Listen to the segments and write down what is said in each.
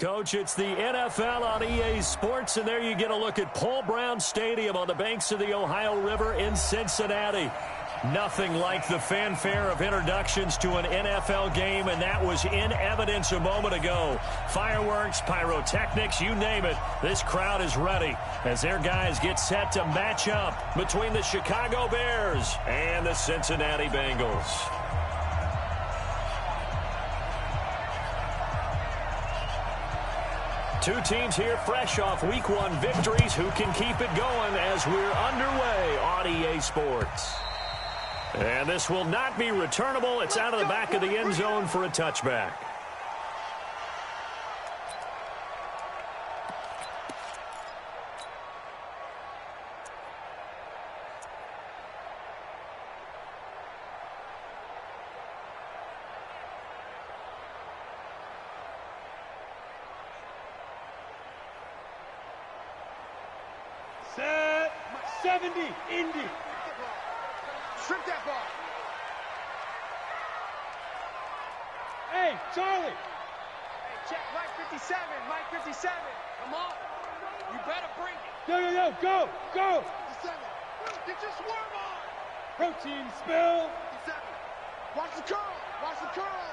Coach, it's the NFL on EA Sports, and there you get a look at Paul Brown Stadium on the banks of the Ohio River in Cincinnati. Nothing like the fanfare of introductions to an NFL game, and that was in evidence a moment ago. Fireworks, pyrotechnics, you name it. This crowd is ready as their guys get set to match up between the Chicago Bears and the Cincinnati Bengals. Two teams here fresh off Week 1 victories. Who can keep it going as we're underway on EA Sports? And this will not be returnable. It's out of the back of the end zone for a touchback. Set 70, Indy. Strip that ball. Hey, Charlie. Hey, check Mike 57, Mike 57. Come on. You better bring it. Yo, go, go. 57. Get your swerve on. Protein spill. 57. Watch the curl. Watch the curl.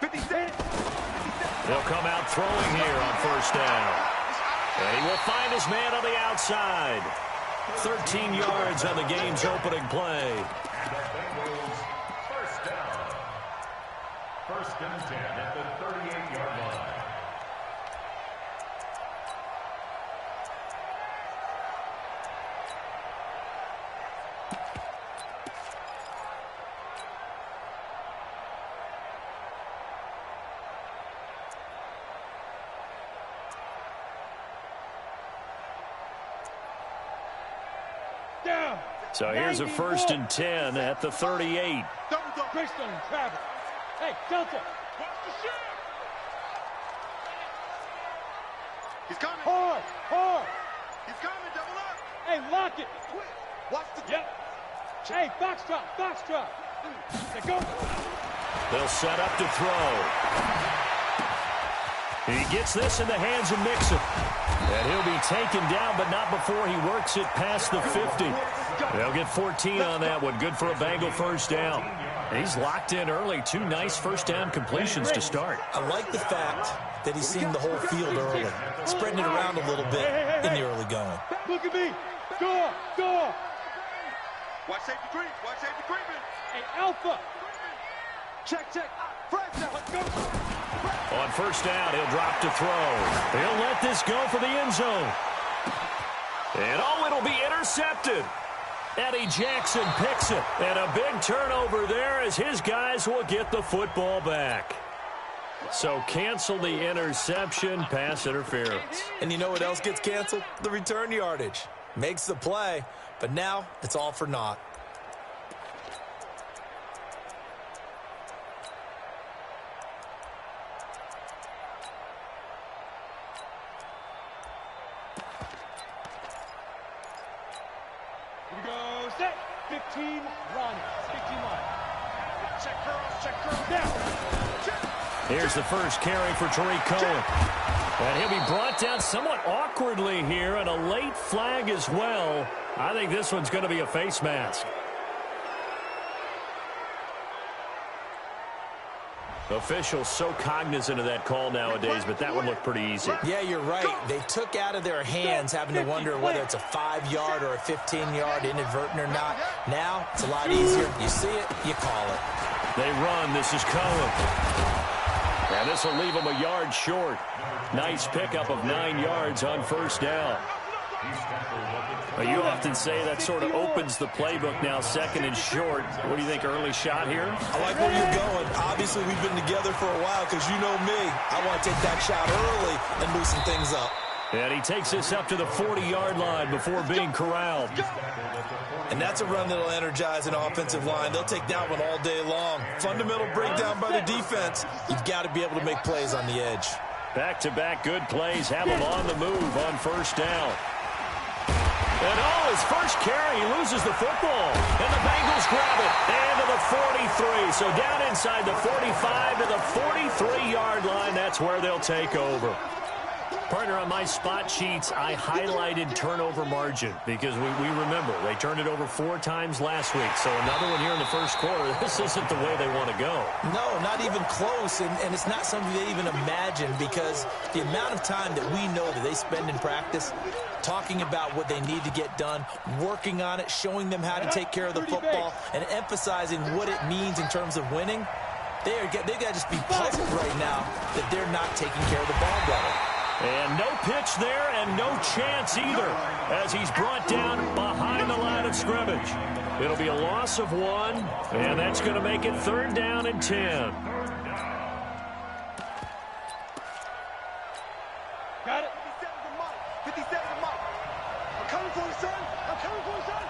57. 57. They'll come out throwing here on first down. And he will find his man on the outside. 13 yards on the game's opening play. And the Bengals first down. First and 10 at the 38-yard line. So here's a first and 10 at the 38. Bristol and Travis. Hey, Delta. Watch the shit. He's coming. Hard. He's coming. Double up. Hey, lock it. Quick. Watch the. Yep. Hey, box drop. They go. They'll set up to throw. He gets this in the hands of Mixon. And he'll be taken down, but not before he works it past the 50. They'll get 14 on that one. Good for a Bengal first down. He's locked in early. Two nice first down completions to start. I like the fact that he's seeing the whole field early, spreading it around a little bit in the early going. Look at me. Go. Watch safety creep. Watch safety creeping. Hey, Alpha. Check. Fresh now. Let's go. On first down, he'll drop to throw. He'll let this go for the end zone. And it'll be intercepted. Eddie Jackson picks it. And a big turnover there as his guys will get the football back. So cancel the interception, pass interference. And you know what else gets canceled? The return yardage. Makes the play, but now it's all for naught. Here we go. Set. 15 run. 15 line. Check curls. Now. Check. Here's the first carry for Tariq Cohen. And he'll be brought down somewhat awkwardly here, and a late flag as well. I think this one's going to be a face mask. Officials so cognizant of that call nowadays, but that one looked pretty easy. Yeah, you're right. They took out of their hands having to wonder whether it's a 5-yard or a 15-yard inadvertent or not. Now, it's a lot easier. You see it, you call it. They run. This is Cohen. And this will leave them a yard short. Nice pickup of 9 yards on first down. You often say that sort of opens the playbook now, second and short. What do you think, early shot here? I like where you're going. Obviously, we've been together for a while because you know me. I want to take that shot early and loosen things up. And he takes this up to the 40-yard line before being corralled. And that's a run that'll energize an offensive line. They'll take that one all day long. Fundamental breakdown by the defense. You've got to be able to make plays on the edge. Back-to-back good plays have him on the move on first down. And his first carry, he loses the football. And the Bengals Bengals grab it. And to the 43. So down inside the 45 to the 43-yard line. That's where they'll take over. Partner, on my spot sheets, I highlighted turnover margin because we remember they turned it over 4 times last week. So another one here in the first quarter. This isn't the way they want to go. No, not even close, and it's not something they even imagine because the amount of time that we know that they spend in practice talking about what they need to get done, working on it, showing them how to take care of the football, and emphasizing what it means in terms of winning, they've got to just be puzzled right now that they're not taking care of the ball better. And no pitch there and no chance either as he's brought down behind the line of scrimmage. It'll be a loss of 1, and that's going to make it 3rd down and 10. Got it. 57 to Mike. I'm coming for you, son. I'm coming for you, son.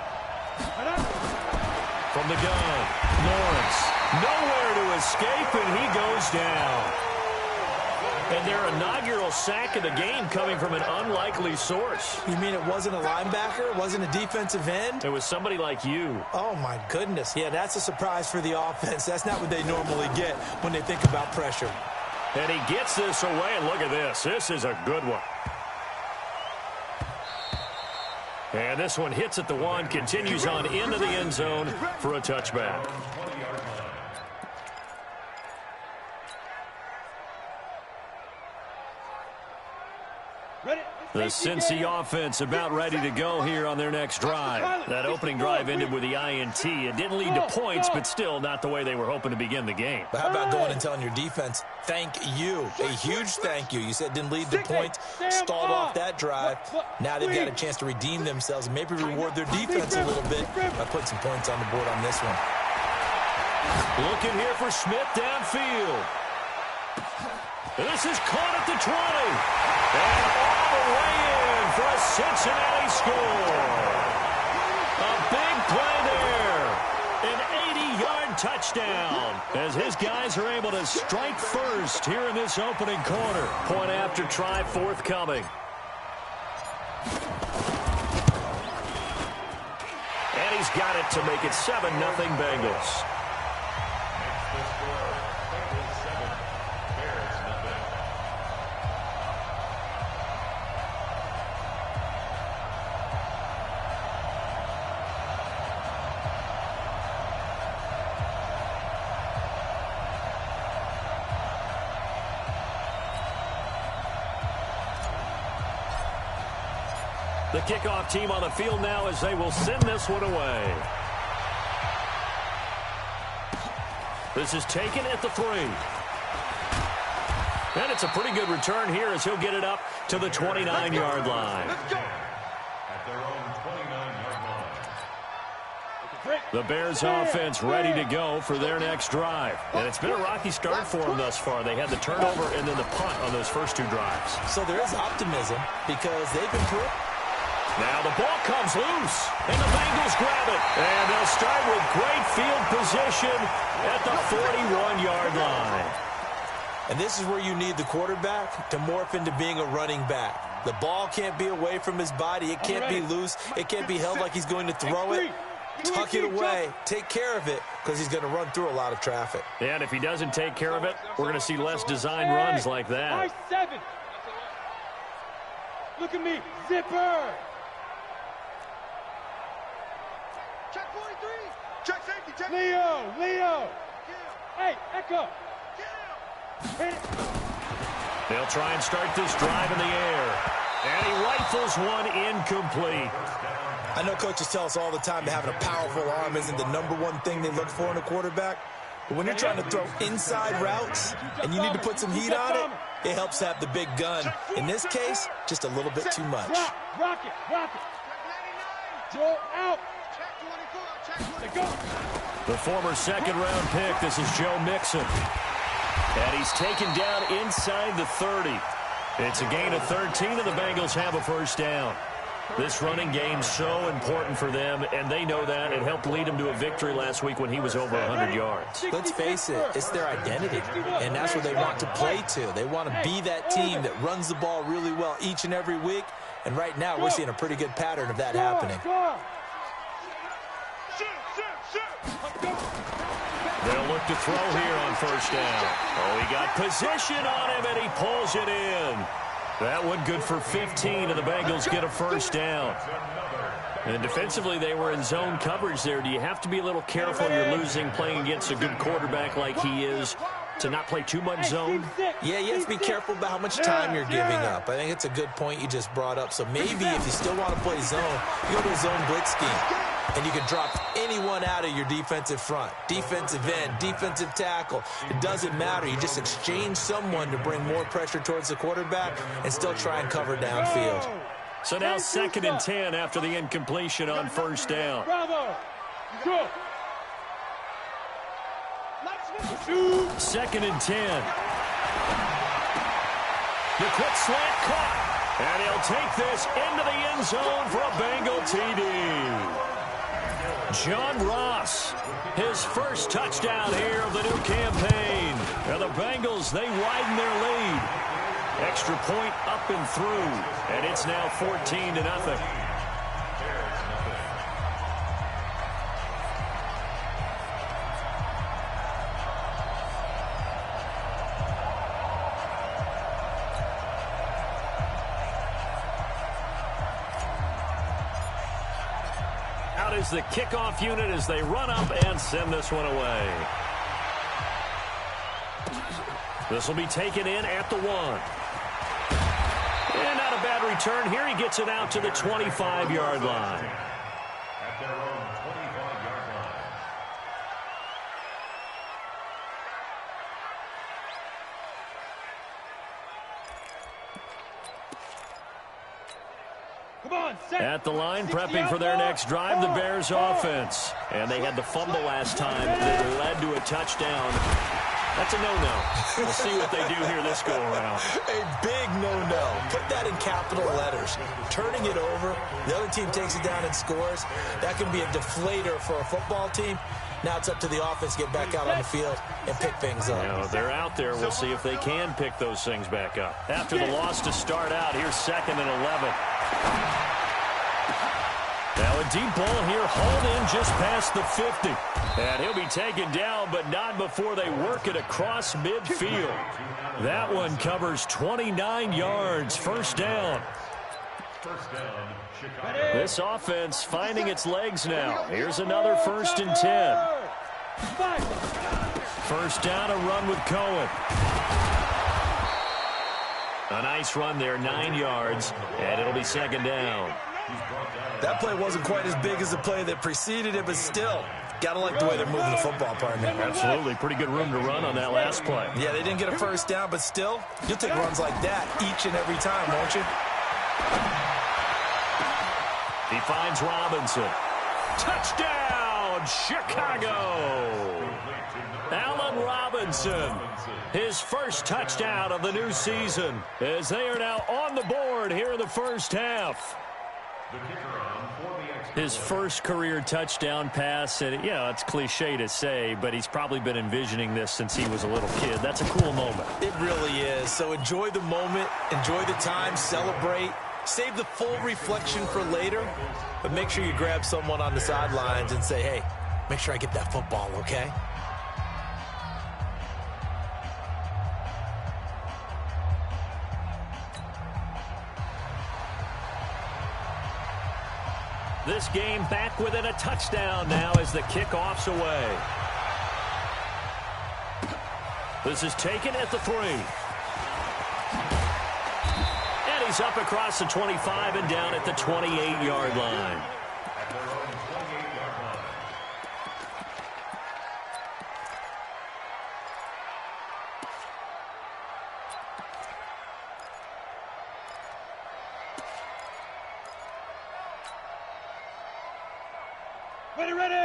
From the gun, Lawrence. Nowhere to escape, and he goes down. And their inaugural sack of the game coming from an unlikely source. You mean it wasn't a linebacker? It wasn't a defensive end? It was somebody like you. Oh, my goodness. Yeah, that's a surprise for the offense. That's not what they normally get when they think about pressure. And he gets this away, and look at this. This is a good one. And this one hits at the 1, continues on into the end zone for a touchback. The Cincy offense about ready to go here on their next drive. That opening drive ended with the INT. It didn't lead to points, but still not the way they were hoping to begin the game. But how about going and telling your defense, thank you, a huge thank you. You said it didn't lead to points, stalled off that drive. Now they've got a chance to redeem themselves and maybe reward their defense a little bit by putting some points on the board on this one. Looking here for Smith downfield. This is caught at the 20. And all the way in for a Cincinnati score. A big play there. An 80-yard touchdown as his guys are able to strike first here in this opening quarter. Point after try forthcoming. And he's got it to make it 7-0 Bengals. The kickoff team on the field now as they will send this one away. This is taken at the 3. And it's a pretty good return here as he'll get it up to the 29-yard line. At their own 29-yard line. The Bears offense ready to go for their next drive. And it's been a rocky start for them thus far. They had the turnover and then the punt on those first 2 drives. So there is optimism because they've been through. Now the ball comes loose, and the Bengals grab it. And they'll start with great field position at the 41-yard line. And this is where you need the quarterback to morph into being a running back. The ball can't be away from his body. It can't be loose. It can't be held like he's going to throw it. Tuck it away. Take care of it because he's going to run through a lot of traffic. And if he doesn't take care of it, we're going to see less design runs like that. 7. Look at me. Zipper. Check 43. Check safety. Check. Leo. Hey, Echo. Hit it. They'll try and start this drive in the air. And he rifles one incomplete. I know coaches tell us all the time that having a powerful arm isn't the #1 thing they look for in a quarterback. But when you're trying to throw inside routes and you need to put some heat on it, it helps to have the big gun. In this case, just a little bit too much. Rock it. Joe out. The former second-round pick, this is Joe Mixon. And he's taken down inside the 30. It's a gain of 13, and the Bengals have a first down. This running game's so important for them, and they know that. It helped lead them to a victory last week when he was over 100 yards. Let's face it, it's their identity, and that's what they want to play to. They want to be that team that runs the ball really well each and every week, and right now we're seeing a pretty good pattern of that happening. Shoot. They'll look to throw here on first down. Oh, he got position on him, and he pulls it in. That one good for 15, and the Bengals get a first down. And defensively, they were in zone coverage there. Do you have to be a little careful? You're losing playing against a good quarterback like he is to not play too much zone? Yeah, you have to be careful about how much time you're giving up. I think it's a good point you just brought up. So maybe if you still want to play zone, you go to a zone blitz scheme. And you can drop anyone out of your defensive front. Defensive end, defensive tackle. It doesn't matter. You just exchange someone to bring more pressure towards the quarterback and still try and cover downfield. So now 2nd and 10 after the incompletion on first down. Bravo. Go. 2nd and 10. The quick slant caught. And he'll take this into the end zone for a Bengal TD. John Ross, his first touchdown here of the new campaign. And the Bengals, they widen their lead. Extra point up and through. And it's now 14-0. Out is the kickoff unit as they run up and send this one away. This will be taken in at the 1. And not a bad return. Here he gets it out to the 25-yard line. At their own 25-yard line. Come on, set. At the line, prepping for their next drive, the Bears offense. And they had the fumble last time that led to a touchdown. That's a no-no. We'll see what they do here this go-around. A big no-no. Put that in capital letters. Turning it over, the other team takes it down and scores. That can be a deflator for a football team. Now it's up to the offense to get back out on the field and pick things up. Now, they're out there. We'll see if they can pick those things back up. After the loss to start out, here's 2nd and 11. Now a deep ball here, hauled in just past the 50. And he'll be taken down, but not before they work it across midfield. That one covers 29 yards. First down. First down, Chicago. This offense finding its legs now. Here's another 1st and 10. First down, a run with Cohen. A nice run there, 9 yards, and it'll be 2nd down. That play wasn't quite as big as the play that preceded it, but still, gotta like the way they're moving the football, partner. Absolutely. Pretty good room to run on that last play. Yeah, they didn't get a first down, but still, you'll take runs like that each and every time, won't you? He finds Robinson. Touchdown, Chicago! Allen Robinson, his first touchdown of the new season, as they are now on the board here in the first half. His first career touchdown pass, and it's cliche to say, but he's probably been envisioning this since he was a little kid. That's a cool moment. It really is. So enjoy the moment, enjoy the time, celebrate, save the full reflection for later, but make sure you grab someone on the sidelines and say, hey, make sure I get that football, okay? This game back within a touchdown now as the kickoff's away. This is taken at the 3. And he's up across the 25 and down at the 28-yard line. At their own 28-yard line.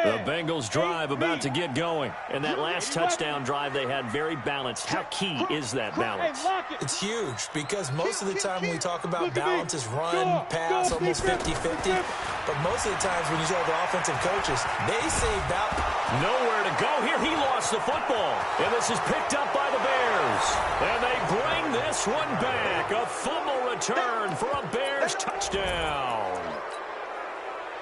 The Bengals drive about to get going. And that last touchdown drive they had very balanced. How key is that balance? It's huge because most of the time when we talk about balance is run, pass, almost 50-50. But most of the times when you talk to offensive coaches, they say balance. Nowhere to go here. He lost the football. And this is picked up by the Bears. And they bring this one back. A fumble return for a Bears touchdown.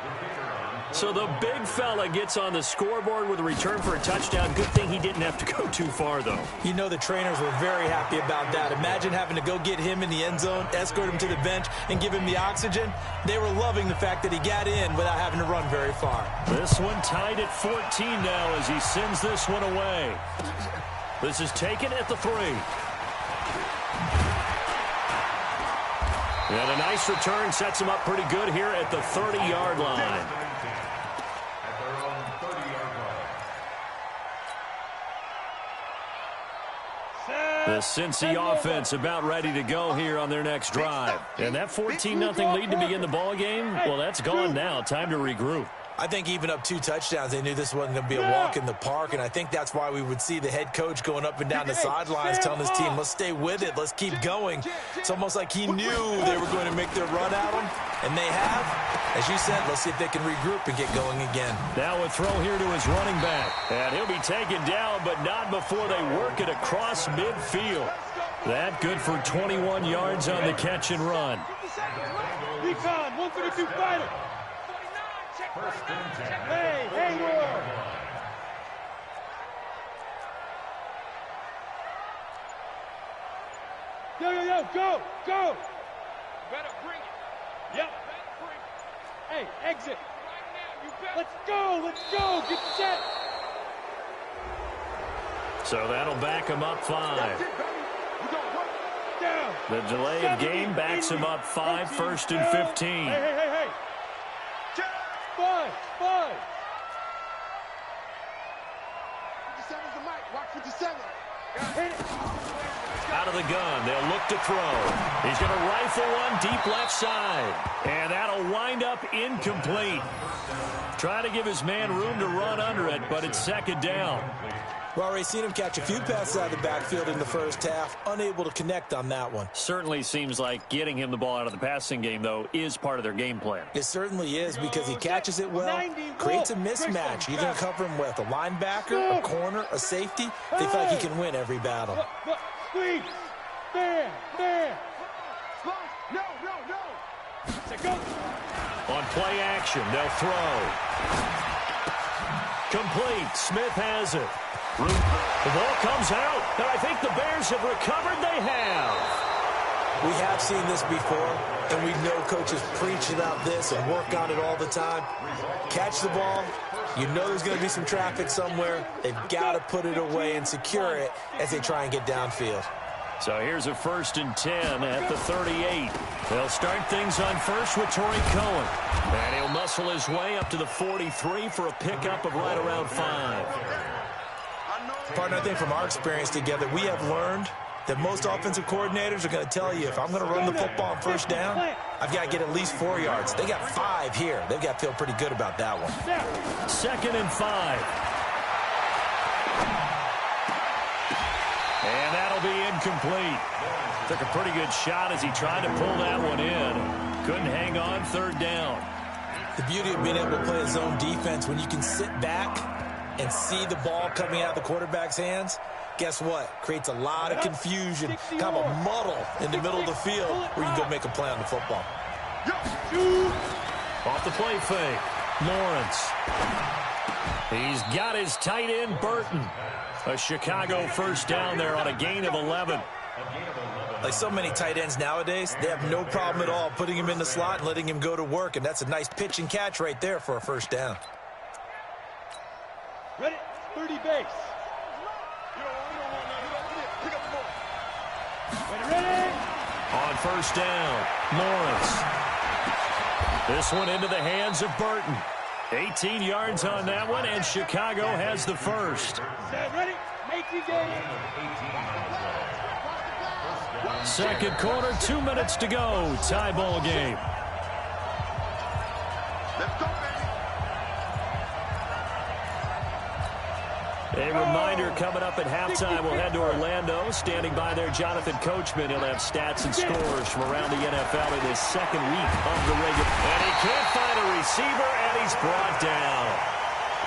The kicker on So the big fella gets on the scoreboard with a return for a touchdown. Good thing he didn't have to go too far, though. You know the trainers were very happy about that. Imagine having to go get him in the end zone, escort him to the bench, and give him the oxygen. They were loving the fact that he got in without having to run very far. This one tied at 14 now as he sends this one away. This is taken at the 3. And a nice return sets him up pretty good here at the 30-yard line. The Cincy offense about ready to go here on their next drive. And that 14-0 lead to begin the ball game, well, that's gone now. Time to regroup. I think even up 2 touchdowns, they knew this wasn't going to be a walk in the park, and I think that's why we would see the head coach going up and down the sidelines telling his team, let's stay with it, let's keep going. It's almost like he knew they were going to make their run at him, and they have. As you said, let's see if they can regroup and get going again. Now a throw here to his running back, and he'll be taken down, but not before they work it across midfield. That good for 21 yards on the catch and run. Recon, 132 fighter. Hey, Hayward! Yo, go! You better bring it. Yep. Hey, exit. Let's go! Get set! So that'll back him up 5. The delay of game backs him up 5, 1st and 15. Hey. 5. 57's the mic. Watch 57. Hit it. Out of the gun, they'll look to throw. He's going to rifle one deep left side. And that'll wind up incomplete. Try to give his man room to run under it, but it's 2nd down. We've already seen him catch a few passes out of the backfield in the first half, unable to connect on that one. Certainly seems like getting him the ball out of the passing game, though, is part of their game plan. It certainly is because he catches it well, creates a mismatch. You're going to cover him with a linebacker, a corner, a safety. They feel like he can win every battle. Squeeze! Man! No! Go! On play action, they'll throw. Complete. Smith has it. The ball comes out, and I think the Bears have recovered. They have. We have seen this before, and we know coaches preach about this and work on it all the time. Catch the ball. You know there's going to be some traffic somewhere. They've got to put it away and secure it as they try and get downfield. So here's a 1st and 10 at the 38. They'll start things on first with Torrey Cohen. And he'll muscle his way up to the 43 for a pickup of right around 5. Partner, I think from our experience together, we have learned that most offensive coordinators are going to tell you, if I'm going to run the football on first down, I've got to get at least 4 yards. They got 5 here. They've got to feel pretty good about that one. 2nd and 5. And that'll be incomplete. Took a pretty good shot as he tried to pull that one in. Couldn't hang on, 3rd down. The beauty of being able to play a zone defense, when you can sit back and see the ball coming out of the quarterback's hands, guess what? Creates a lot of confusion, kind of a muddle in the middle of the field where you can go make a play on the football. Off the play fake, Lawrence. He's got his tight end, Burton. A Chicago 1st down there on a gain of 11. Like so many tight ends nowadays, they have no problem at all putting him in the slot and letting him go to work, and that's a nice pitch and catch right there for a 1st down. Ready? 30 base. Ready? On 1st down, Lawrence. This one into the hands of Burton. 18 yards on that one, and Chicago has the 1st. Ready? Make your game. 2nd quarter, 2 minutes to go. Tie ball game. Let's go, A reminder coming up at halftime, we'll head to Orlando. Standing by there, Jonathan Coachman. He'll have stats and scores from around the NFL in his 2nd week of the regular. And he can't find a receiver, and he's brought down.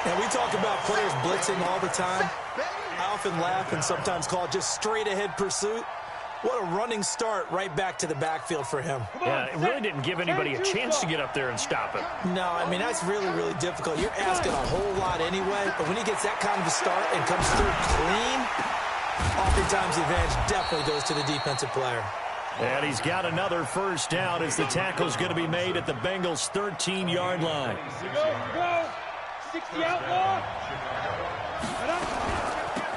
And we talk about players blitzing all the time. I often laugh and sometimes call it just straight-ahead pursuit. What a running start right back to the backfield for him. Yeah, it really didn't give anybody a chance to get up there and stop him. No, I mean, that's really, really difficult. You're asking a whole lot anyway, but when he gets that kind of a start and comes through clean, oftentimes the advantage definitely goes to the defensive player. And he's got another first down as the tackle's going to be made at the Bengals' 13-yard line. Here we go. 60 outlaw.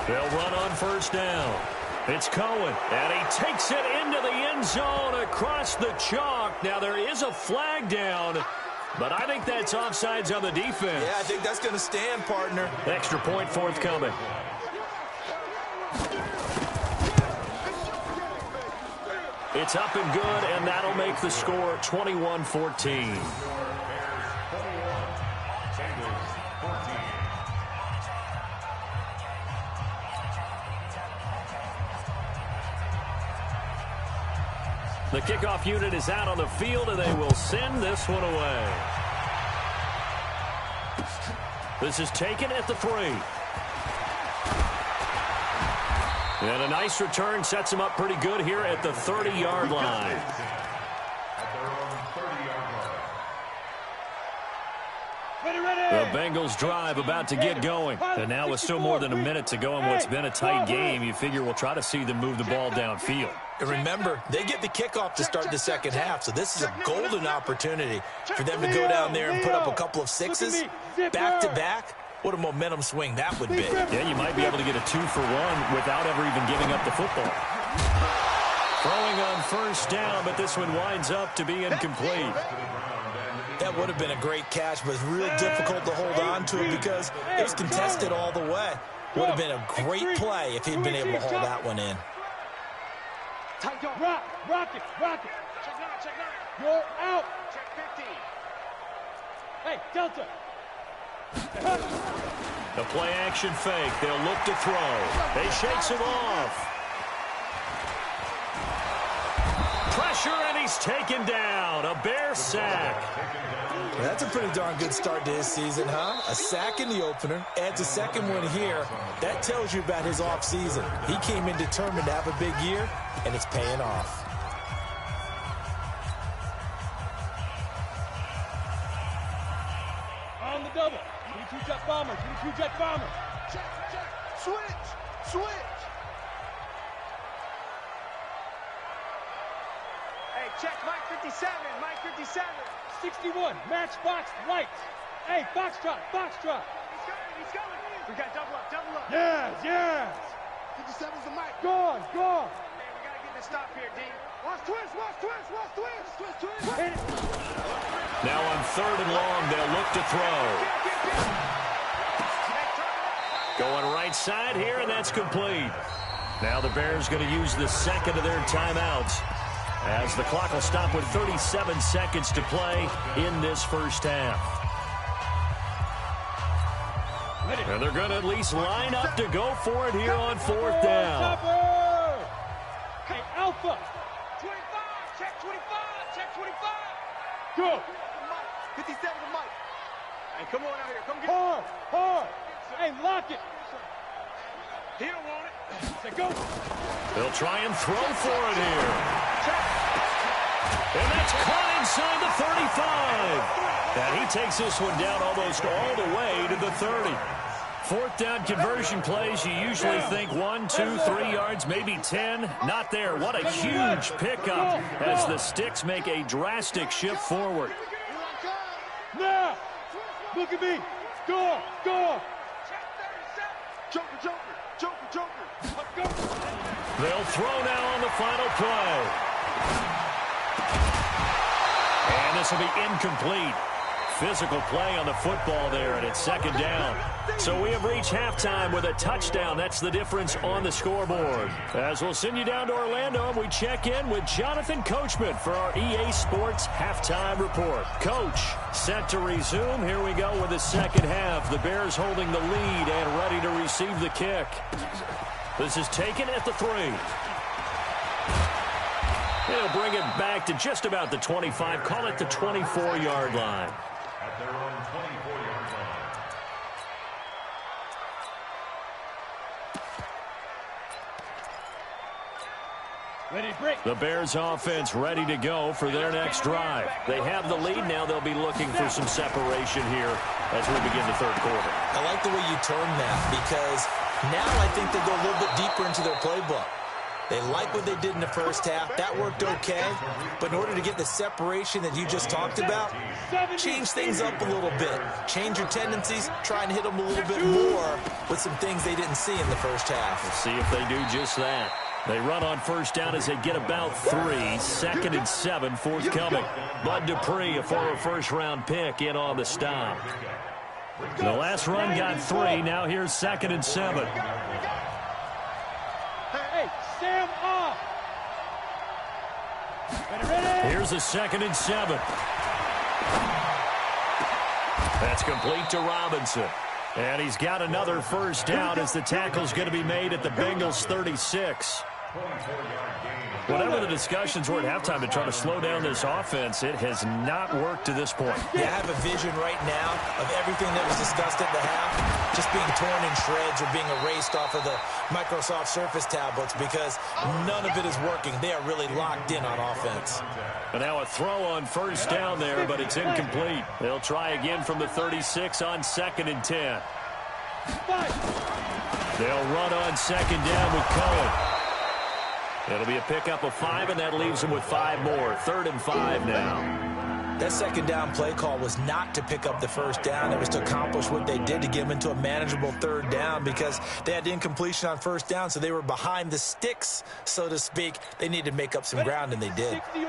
They'll run on first down. It's Cohen, and he takes it into the end zone across the chalk. Now, there is a flag down, but I think that's offsides on the defense. Yeah, I think that's going to stand, partner. Extra point forthcoming. It's up and good, and that'll make the score 21-14. The kickoff unit is out on the field, and they will send this one away. This is taken at the 3. And a nice return sets him up pretty good here at the 30-yard line. The Bengals drive about to get going. And now with still more than a minute to go in what's been a tight game, you figure we'll try to see them move the ball downfield. And remember, they get the kickoff to start the second half, so this is a golden opportunity for them to go down there and put up a couple of sixes back-to-back. What a momentum swing that would be. Yeah, you might be able to get a 2-for-1 without ever even giving up the football. Throwing on first down, but this one winds up to be incomplete. That would have been a great catch, but it's real difficult to hold on to it because it was contested all the way. Would have been a great play if he'd been able to hold that one in. Rock it. Check 9. You're out. Check 15. Hey, Delta. The play-action fake. They'll look to throw. They shakes him off. Pressure, and he's taken down. A Bear sack. Well, that's a pretty darn good start to his season, huh? A sack in the opener, adds a second one here. That tells you about his offseason. He came in determined to have a big year, and it's paying off. On the double. 22 jet bomber. 22 jet bomber. Check. Switch. Hey, check Mike 57. 61. Matchbox lights. Hey, Foxtrot. He's going. We got double up. Yes. 57's the Mike. Gone. Man, we got to get this stop here, D. Watch twist. Hit it. Now on 3rd and long, they'll look to throw. Going right side here, and that's complete. Now the Bears going to use the second of their timeouts, as the clock will stop with 37 seconds to play in this first half. And they're going to at least line up to go for it here on 4th down. Hey, Alpha. 25. Check 25. Go. 57 to Mike. Hey, come on out here. Come get Hard. Hey, lock it. He don't want it. Say go. They'll try and throw for it here. And that's caught inside the 35. And he takes this one down almost all the way to the 30. 4th down conversion plays, you usually think 1, 2, 3 yards, maybe 10. Not there. What a huge pickup as the Sticks make a drastic shift forward. Now. Look at me. Go. Joker. Let's go. They'll throw now on the final play. And this will be incomplete. Physical play on the football there, and it's 2nd down. So we have reached halftime with a touchdown. That's the difference on the scoreboard. As we'll send you down to Orlando, and we check in with Jonathan Coachman for our EA Sports Halftime Report. Coach, set to resume. Here we go with the second half. The Bears holding the lead and ready to receive the kick. This is taken at the 3. They'll bring it back to just about the 25. Call it the 24-yard line. At their own 24-yard line. The Bears offense ready to go for their next drive. They have the lead. Now they'll be looking for some separation here as we begin the third quarter. I like the way you term that because now I think they go a little bit deeper into their playbook. They like what they did in the first half. That worked okay. But in order to get the separation that you just talked about, change things up a little bit. Change your tendencies. Try and hit them a little bit more with some things they didn't see in the first half. We'll see if they do just that. They run on first down as they get about 3. 2nd and 7 forthcoming. Bud Dupree, a former first-round pick, in on the stop. The last run got 3. Now here's 2nd and 7. Hey, Sam off. Here's a 2nd and 7. That's complete to Robinson. And he's got another first down as the tackle's going to be made at the Bengals 36. Whatever the discussions were at halftime to try to slow down this offense, it has not worked to this point. Yeah, I have a vision right now of everything that was discussed at the half just being torn in shreds or being erased off of the Microsoft Surface tablets because none of it is working. They are really locked in on offense. And now a throw on first down there, but it's incomplete. They'll try again from the 36 on 2nd and 10. They'll run on 2nd down with Cohen. It'll be a pickup of 5, and that leaves them with 5 more. 3rd and 5 now. That 2nd down play call was not to pick up the first down. It was to accomplish what they did to get them into a manageable 3rd down because they had incompletion on first down, so they were behind the sticks, so to speak. They needed to make up some ground, and they did. 80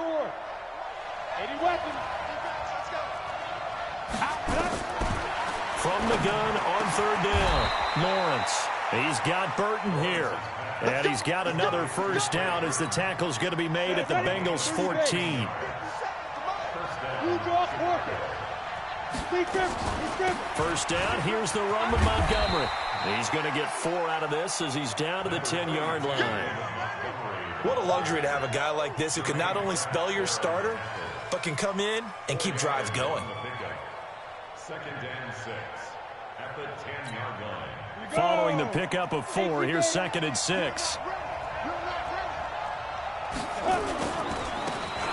weapons. From the gun on 3rd down, Lawrence. He's got Burton here. And he's got another first down as the tackle's going to be made at the Bengals 14. First down, here's the run with Montgomery. He's going to get 4 out of this as he's down to the 10-yard line. What a luxury to have a guy like this who can not only spell your starter, but can come in and keep drives going. 2nd and 6 at the 10-yard line. Following the pickup of 4, here's 2nd and 6.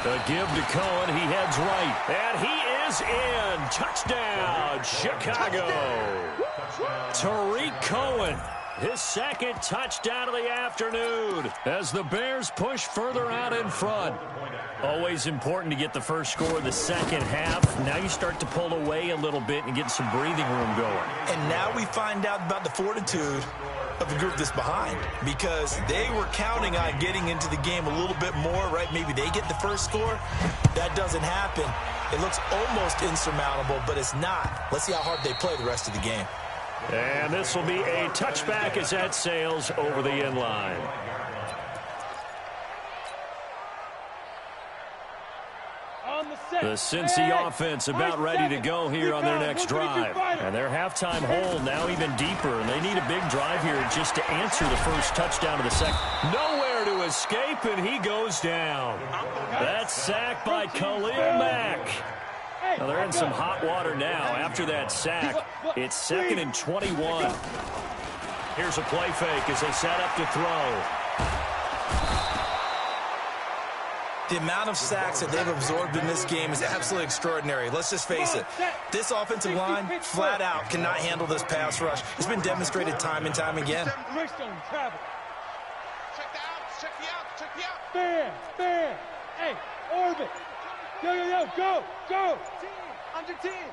The give to Cohen. He heads right. And he is in. Touchdown, Chicago. Tariq Cohen, his 2nd touchdown of the afternoon as the Bears push further out in front. Always important to get the first score of the second half. Now you start to pull away a little bit and get some breathing room going. And now we find out about the fortitude of the group that's behind because they were counting on getting into the game a little bit more, right? Maybe they get the first score. That doesn't happen. It looks almost insurmountable, but it's not. Let's see how hard they play the rest of the game. And this will be a touchback as that sails over the end line. The Cincy offense about ready to go here on their next drive. And their halftime hole now even deeper. And they need a big drive here just to answer the first touchdown of the second. Nowhere to escape, and he goes down. That's sacked by Khalil Mack. Now they're in some hot water now. After that sack, it's 2nd and 21. Here's a play fake as they set up to throw. The amount of sacks that they've absorbed in this game is absolutely extraordinary. Let's just face it. This offensive line, flat out, cannot handle this pass rush. It's been demonstrated time and time again. Check the outs, check the outs, check the outs. Fair. Hey, orbit. Yo, go. Under team.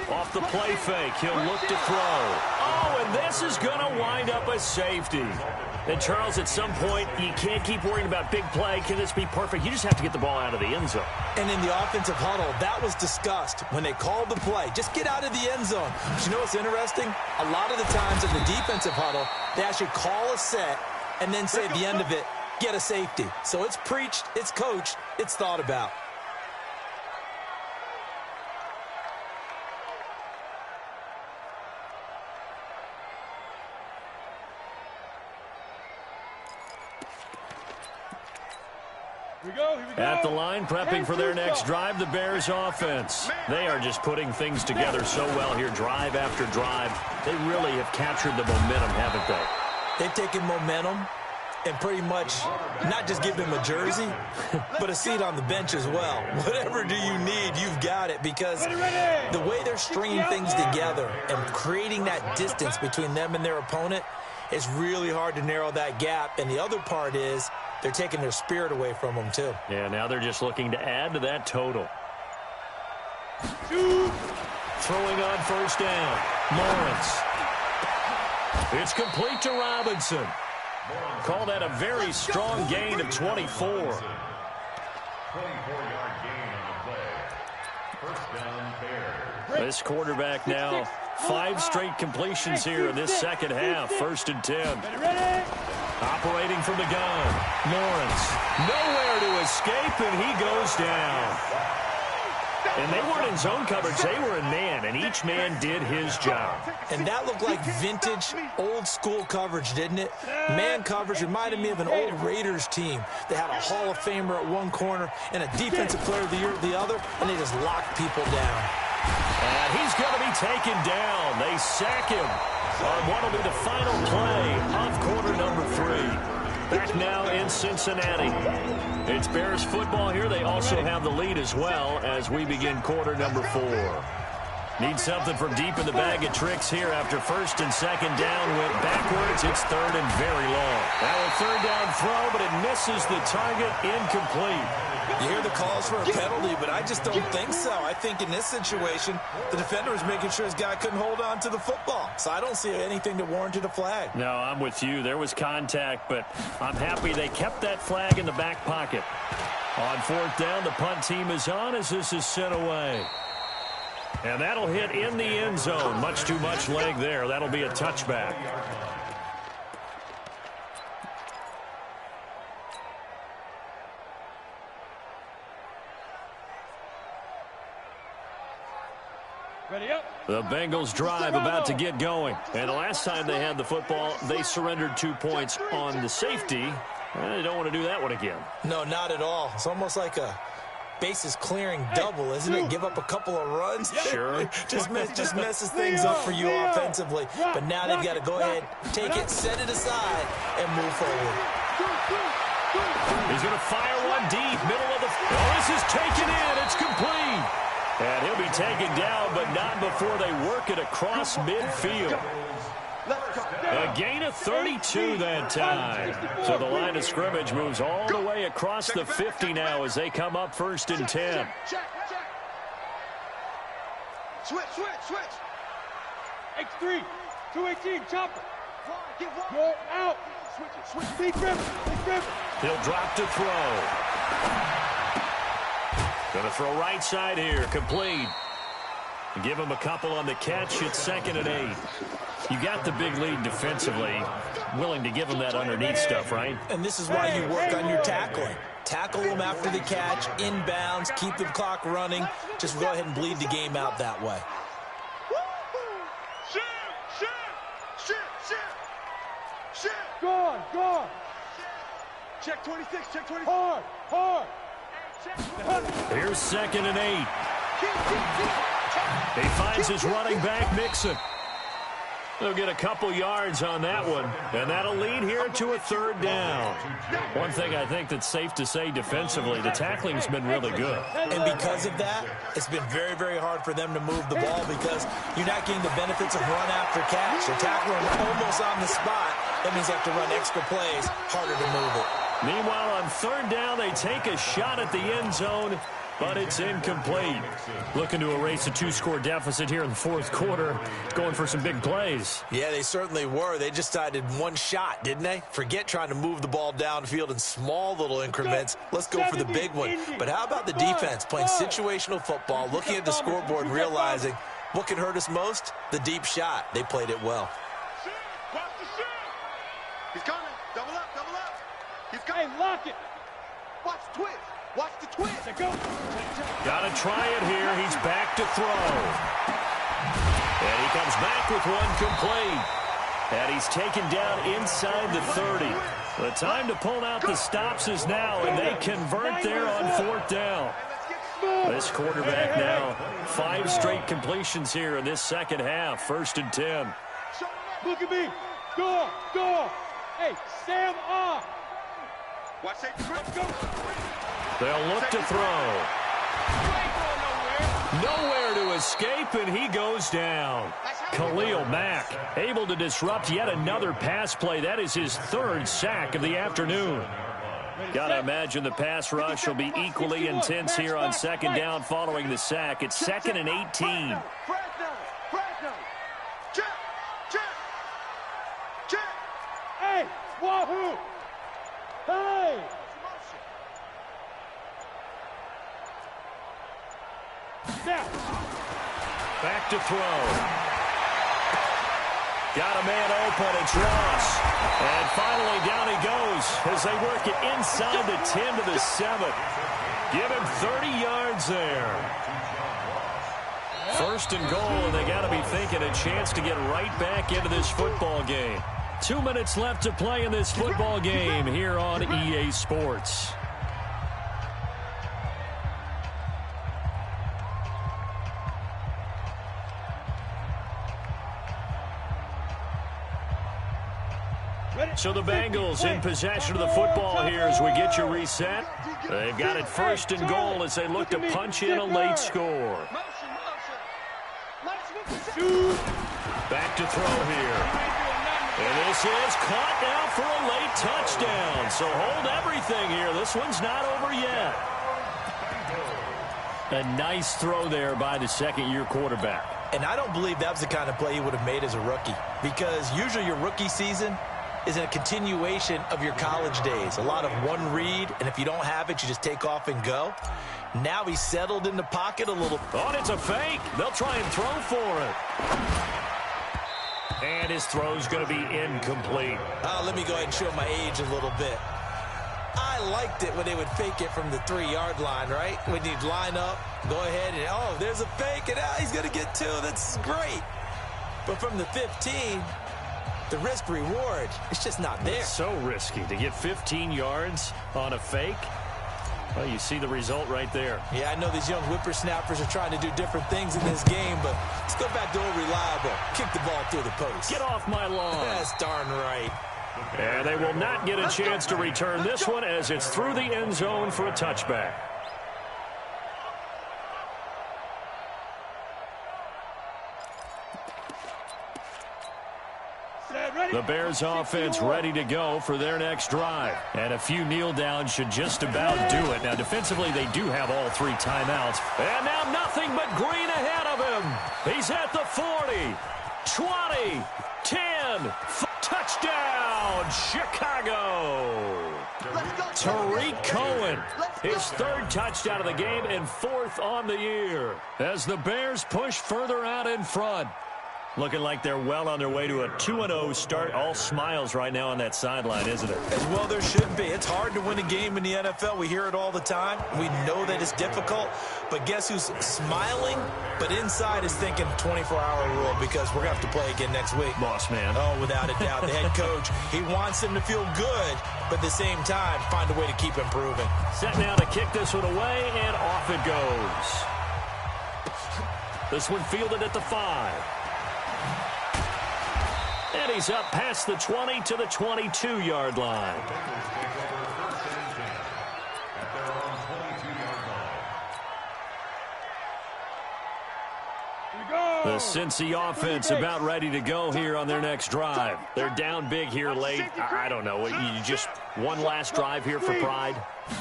Off the play fake, he'll look to throw. Oh, and this is going to wind up a safety. And, Charles, at some point, you can't keep worrying about big play. Can this be perfect? You just have to get the ball out of the end zone. And in the offensive huddle, that was discussed when they called the play. Just get out of the end zone. But you know what's interesting? A lot of the times in the defensive huddle, they actually call a set and then say at the end of it, get a safety. So it's preached, it's coached, it's thought about. Here we go. At the line, prepping for their next drive, the Bears offense. They are just putting things together so well here, drive after drive. They really have captured the momentum, haven't they? They've taken momentum and pretty much not just give him a jersey, but a seat on the bench as well. Whatever do you need, you've got it, because the way they're stringing things together and creating that distance between them and their opponent, it's really hard to narrow that gap. And the other part is they're taking their spirit away from them, too. Yeah, now they're just looking to add to that total. Throwing on first down. Lawrence. It's complete to Robinson. Call that a very strong gain of 24. 24-yard gain on the play. First down, Bears. This quarterback now 5 straight completions here in this second half. 1st and 10. Operating from the gun. Lawrence. Nowhere to escape, and he goes down. And they weren't in zone coverage. They were in man, and each man did his job. And that looked like vintage, old-school coverage, didn't it? Man coverage reminded me of an old Raiders team. They had a Hall of Famer at one corner and a Defensive Player of the Year at the other, and they just locked people down. And he's going to be taken down. They sack him on what will be the final play of quarter number 3. Back now in Cincinnati. It's Bears football here. They also have the lead as well as we begin quarter number 4. Need something from deep in the bag of tricks here after 1st and 2nd down. Went backwards. It's 3rd and very long. Now a 3rd down throw, but it misses the target. Incomplete. You hear the calls for a penalty, but I just don't think so. I think in this situation, the defender was making sure his guy couldn't hold on to the football. So I don't see anything that warranted a flag. No, I'm with you. There was contact, but I'm happy they kept that flag in the back pocket. On 4th down, the punt team is on as this is sent away. And that'll hit in the end zone. Much too much leg there. That'll be a touchback. Ready up. The Bengals drive about to get going. And the last time they had the football, they surrendered 2 points on the safety. And they don't want to do that one again. No, not at all. It's almost like a bases clearing double, isn't it? Give up a couple of runs. Sure. just messes things up for you offensively. But now they've got to go ahead, take it, set it aside, and move forward. He's going to fire one deep, middle of the... Oh, this is taken in. It's complete. And he'll be taken down, but not before they work it across midfield. A gain of 32 that time. So the line of scrimmage moves all the way across the 50 now as they come up 1st and 10. Switch. X3. 218. Chopper. Go out. Switch. Big river. He'll drop to throw. Going to throw right side here. Complete. Give him a couple on the catch. It's 2nd and 8. You got the big lead defensively. Willing to give him that underneath stuff, right? And this is why you work on your tackling. Tackle them after the catch, inbounds, keep the clock running. Just go ahead and bleed the game out that way. Shoot. Go on. Check 26. Hard. Here's 2nd and 8. He finds his running back, Mixon. They'll get a couple yards on that one, and that'll lead here to a 3rd down. One thing I think that's safe to say defensively, the tackling's been really good. And because of that, it's been very, very hard for them to move the ball because you're not getting the benefits of run after catch. They're tackling almost on the spot. That means they have to run extra plays, harder to move it. Meanwhile, on 3rd down, they take a shot at the end zone, but it's incomplete. Looking to erase a 2-score deficit here in the 4th quarter, going for some big plays. Yeah, they certainly were. They just decided one shot, didn't they? Forget trying to move the ball downfield in small little increments. Let's go for the big one. But how about the defense playing situational football, looking at the scoreboard, realizing what can hurt us most? The deep shot. They played it well. He's coming. Double up. He's Hey, coming. lock it. Watch the twist. Let go. Got to try it here. He's back to throw. And he comes back with one complete. And he's taken down inside the 30. The time to pull out the stops is now, and they convert there on 4th down. This quarterback now, 5 straight completions here in this second half. 1st and 10. Look at me. Go. Hey, Sam off. Watch it. Let's go. They'll look to throw. Nowhere to escape, and he goes down. Khalil Mack able to disrupt yet another pass play. That is his third sack of the afternoon. Got to imagine the pass rush will be equally intense here on second down following the sack. It's 2nd and 18. Hey, wahoo! Hey! Back to throw. Got a man open. It's Ross. And finally down he goes as they work it inside the 10 to the 7. Give him 30 yards there. First and goal, and they got to be thinking a chance to get right back into this football game. 2 minutes left to play in this football game here on EA Sports. So the Bengals in possession of the football here as we get you reset. They've got it 1st and goal as they look to punch in a late score. Back to throw here. And this is caught now for a late touchdown. So hold everything here. This one's not over yet. A nice throw there by the second-year quarterback. And I don't believe that was the kind of play he would have made as a rookie, because usually your rookie season is a continuation of your college days. A lot of one read, and if you don't have it, you just take off and go. Now he's settled in the pocket a little. Oh, and it's a fake. They'll try and throw for it. And his throw's going to be incomplete. Let me go ahead and show my age a little bit. I liked it when they would fake it from the 3-yard line, right? When you'd line up, go ahead and, oh, there's a fake, and he's going to get 2. That's great. But from the 15, the risk-reward, it's just not there. It's so risky to get 15 yards on a fake. Well, you see the result right there. Yeah, I know these young whippersnappers are trying to do different things in this game, but let's go back to old reliable. Kick the ball through the post. Get off my lawn. That's darn right. And they will not get a chance to return this one as it's through the end zone for a touchback. The Bears offense ready to go for their next drive. And a few kneel downs should just about do it. Now, defensively, they do have all 3 timeouts. And now nothing but green ahead of him. He's at the 40, 20, 10, touchdown, Chicago. Tariq Cohen, his 3rd touchdown of the game and 4th on the year. As the Bears push further out in front. Looking like they're well on their way to a 2-0 start. All smiles right now on that sideline, isn't it? As well there should be. It's hard to win a game in the NFL. We hear it all the time. We know that it's difficult. But guess who's smiling? But inside is thinking 24-hour rule, because we're going to have to play again next week. Boss man. Oh, without a doubt. The head coach, he wants them to feel good, but at the same time, find a way to keep improving. Set now to kick this one away, and off it goes. This one fielded at the 5. And he's up past the 20 to the 22-yard line. The Cincy offense about ready to go here on their next drive. They're down big here late. I don't know. You just one last drive here for pride?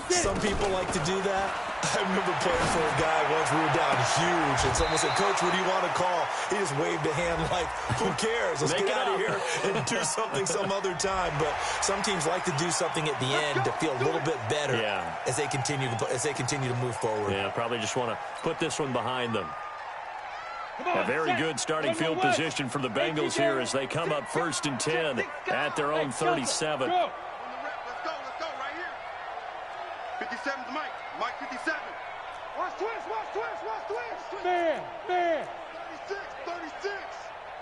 Some people like to do that. I remember playing for a guy once. We were down huge, and someone said, "Coach, what do you want to call?" He just waved a hand like, "Who cares? Let's get out of here and do something some other time." But some teams like to do something at the end to feel a little bit better as they continue to move forward. Yeah, probably just want to put this one behind them. A very good starting field position for the Bengals here as they come up 1st and 10 at their own 37. Let's go right here. 57's Mike. Mike 57. Watch twist. Man. 36.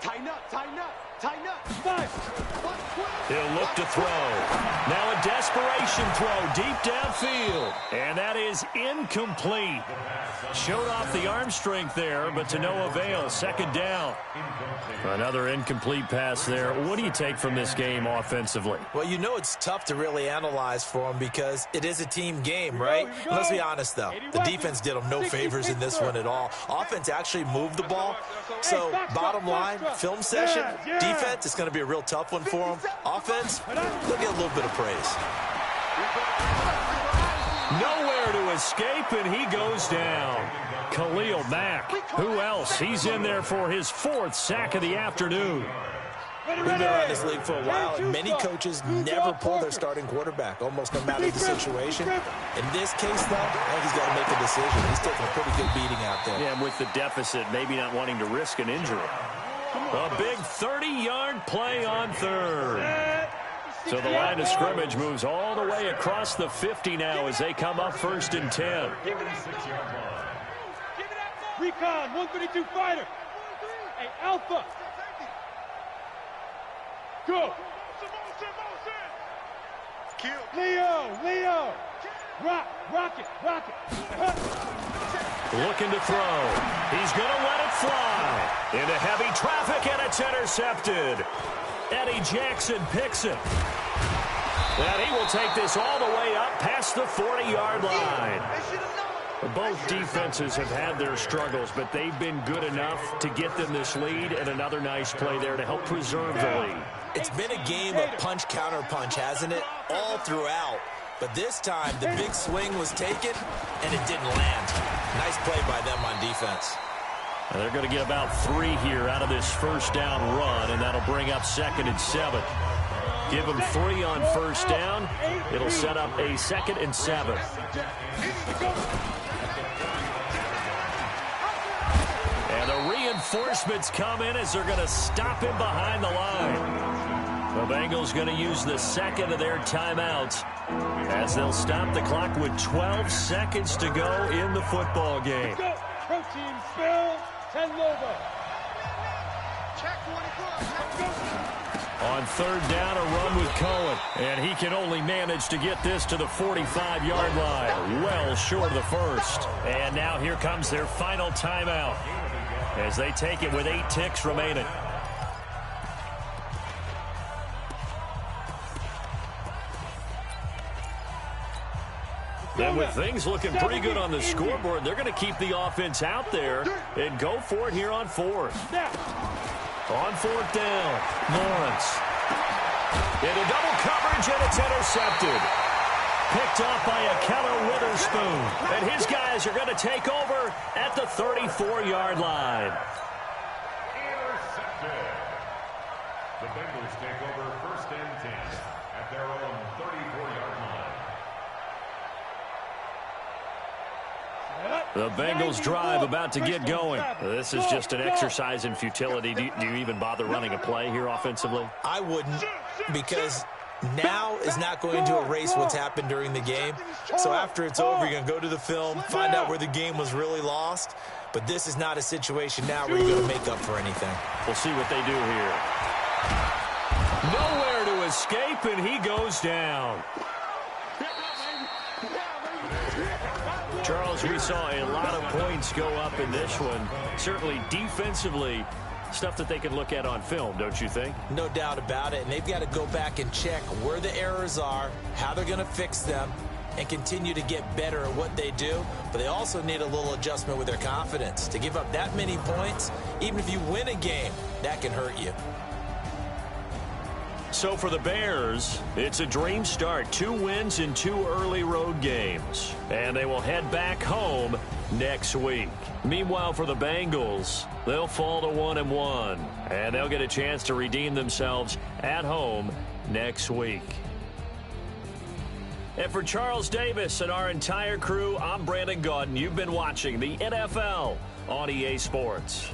Tighten up. Tighten up. 5. He'll look to throw. Now a desperation throw deep downfield. And that is incomplete. Showed off the arm strength there, but to no avail. Second down. Another incomplete pass there. What do you take from this game offensively? Well, you know it's tough to really analyze for them because it is a team game, right? Let's be honest, though. The defense did them no favors in this one at all. Offense actually moved the ball. So, bottom line, film session, defense, it's going to be a real tough one for them. Offense, they'll get a little bit of praise. Nowhere to escape, and he goes down. Khalil Mack. Who else? He's in there for his 4th sack of the afternoon. We've been around this league for a while, and many coaches never pull their starting quarterback, almost no matter the situation. In this case, though, I think he's got to make a decision. He's taking a pretty good beating out there. Yeah, and with the deficit, maybe not wanting to risk an injury. A big 30-yard play on third. So the line of scrimmage moves all the way across the 50 now as they come up 1st and 10. Recon, 132 fighter. Hey, Alpha. Go. Leo. Rock it. Looking to throw. He's going to let it fly. Into heavy traffic, and it's intercepted. Eddie Jackson picks it. And he will take this all the way up past the 40-yard line. Both defenses have had their struggles, but they've been good enough to get them this lead, and another nice play there to help preserve the lead. It's been a game of punch-counter-punch, hasn't it? All throughout. But this time, the big swing was taken, and it didn't land. Nice play by them on defense. And they're going to get about 3 here out of this first down run, and that'll bring up 2nd and 7. Give them 3 on first down. It'll set up a 2nd and 7. And the reinforcements come in as they're going to stop him behind the line. The Bengals going to use the 2nd of their timeouts as they'll stop the clock with 12 seconds to go in the football game. Protein spill, 10 over. Check 24. On 3rd down, a run with Cohen. And he can only manage to get this to the 45-yard line. Well short of the first. And now here comes their final timeout as they take it with 8 ticks remaining. And with things looking pretty good on the scoreboard, they're going to keep the offense out there and go for it here on 4th. On 4th down, Lawrence. Into double coverage, and it's intercepted. Picked off by a Keller Witherspoon. And his guys are going to take over at the 34-yard line. Intercepted. The Bengals take over 1st and 10 at their own 34-yard line. The Bengals drive about to get going. This is just an exercise in futility. Do you even bother running a play here offensively? I wouldn't, because now is not going to erase what's happened during the game. So after it's over, you're going to go to the film, find out where the game was really lost. But this is not a situation now where you're going to make up for anything. We'll see what they do here. Nowhere to escape, and he goes down. Charles, we saw a lot of points go up in this one. Certainly defensively, stuff that they can look at on film, don't you think? No doubt about it. And they've got to go back and check where the errors are, how they're going to fix them, and continue to get better at what they do. But they also need a little adjustment with their confidence. To give up that many points, even if you win a game, that can hurt you. So for the Bears, it's a dream start. 2 wins in 2 early road games. And they will head back home next week. Meanwhile, for the Bengals, they'll fall to 1-1. And they'll get a chance to redeem themselves at home next week. And for Charles Davis and our entire crew, I'm Brandon Gaudin. You've been watching the NFL on EA Sports.